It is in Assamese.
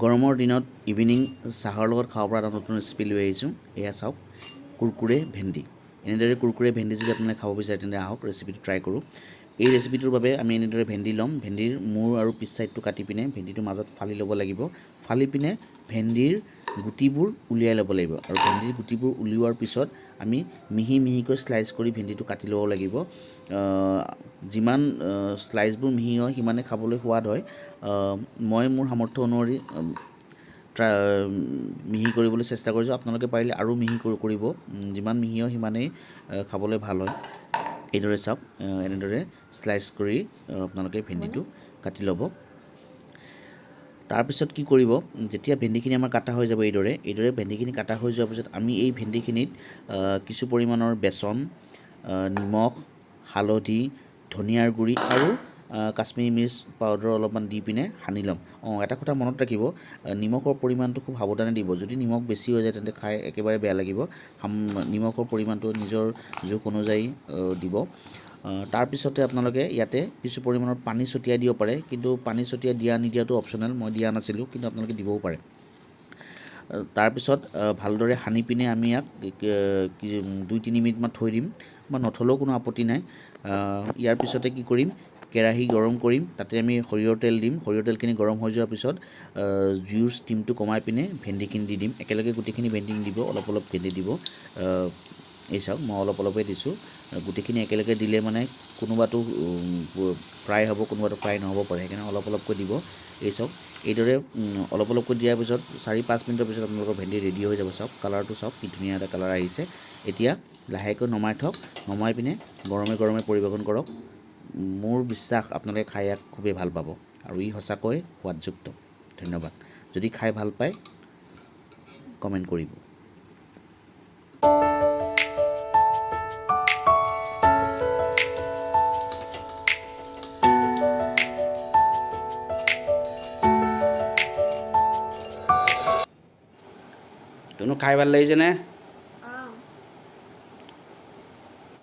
গৰমৰ দিনত ইভিনিং চাহৰ লগত খাব পৰা এটা নতুন ৰেচিপি লৈ আহিছোঁ। এয়া চাওক, কুৰকুৰে ভেন্দি। এনেদৰে কুৰকুৰে ভেন্দি যদি আপোনালোকে খাব বিচাৰে তেন্তে আহক ৰেচিপিটো ট্ৰাই কৰোঁ। এই ৰেচিপিটোৰ বাবে আমি এনেদৰে ভেন্দি ল'ম। ভেন্দিৰ মূৰ আৰু পিছ চাইডটো কাটি পিনে ভেন্দিটো মাজত ফালি ল'ব লাগিব। ফালি পিনে ভেন্দিৰ গুটিবোৰ উলিয়াই ল'ব লাগিব আৰু ভেন্দিৰ গুটিবোৰ উলিওৱাৰ পিছত আমি মিহি মিহিকৈ শ্লাইচ কৰি ভেন্দিটো কাটি ল'ব লাগিব। যিমান শ্লাইচবোৰ মিহি হয় সিমানে খাবলৈ সোৱাদ হয়। মই মোৰ সামৰ্থ্য অনুসৰি মিহি কৰিবলৈ চেষ্টা কৰিছোঁ। আপোনালোকে পাৰিলে আৰু মিহি কৰিব। যিমান মিহি হয় সিমানেই খাবলৈ ভাল হয়। এইদৰে চাওক, এনেদৰে শ্লাইচ কৰি আপোনালোকে ভেন্দিটো কাটি ল'ব। তাৰপিছত কি কৰিব, যেতিয়া ভেন্দিখিনি আমাৰ কাটা হৈ যাব এইদৰে ভেন্দিখিনি কাটা হৈ যোৱাৰ পিছত আমি এই ভেন্দিখিনিত কিছু পৰিমাণৰ বেচন, নিমখ, হালধি, ধনিয়াৰ গুড়ি আৰু কাশ্মীৰী মিৰ্চ পাউডাৰ অলপমান দি পিনে সানি ল'ম। এটা কথা মনত ৰাখিব, নিমখৰ পৰিমাণটো খুব সাৱধানে দিব। যদি নিমখ বেছি হৈ যায় তেন্তে খাই একেবাৰে বেয়া লাগিব। নিমখৰ পৰিমাণটো নিজৰ জোখ অনুযায়ী দিব। তাৰপিছতে আপোনালোকে ইয়াতে কিছু পৰিমাণৰ পানী ছটিয়াই দিব পাৰে, কিন্তু পানী ছটিয়াই দিয়া নিদিয়াটো অপশ্যনেল। মই দিয়া নাছিলোঁ, কিন্তু আপোনালোকে দিবও পাৰে। তাৰপিছত ভালদৰে সানি পিনে আমি ইয়াক 2-3 মিনিটমান থৈ দিম, বা নথলেও কোনো আপত্তি নাই। ইয়াৰ পিছতে কি কৰিম, কেৰাহী গৰম কৰিম, তাতে আমি সৰিয়হৰ তেল দিম। সৰিয়হৰ তেলখিনি গৰম হৈ যোৱাৰ পিছত জুইৰ ষ্টিমটো কমাই পিনে ভেন্দিখিনি দি দিম। একেলগে গোটেইখিনি ভেন্দি নিদিব, অলপ অলপ ভেন্দি দিব। এই চাওক, মই অলপ অলপেই দিছোঁ। গোটেইখিনি একেলগে দিলে মানে কোনোবাটো ফ্ৰাই হ'ব, কোনোবাটো ফ্ৰাই নহ'ব পাৰে, সেইকাৰণে অলপ অলপকৈ দিব। এই চাওক, এইদৰে অলপ অলপকৈ দিয়াৰ পিছত 4-5 মিনিটৰ পিছত আপোনালোকৰ ভেন্দি ৰেডি হৈ যাব। চাওক, কালাৰটো চাওক, কি ধুনীয়া এটা কালাৰ আহিছে। এতিয়া লাহেকৈ নমাই থওক, নমাই পিনে গৰমে গৰমে পৰিৱেশন কৰক। মোৰ বিশ্বাস আপোনালোকে খাই ইয়াক খুবেই ভাল পাব আৰু ই সঁচাকৈ সোৱাদযুক্ত। ধন্যবাদ। যদি খাই ভাল পায় কমেণ্ট কৰিব। তনো খাই ভাল লাগিছেনে?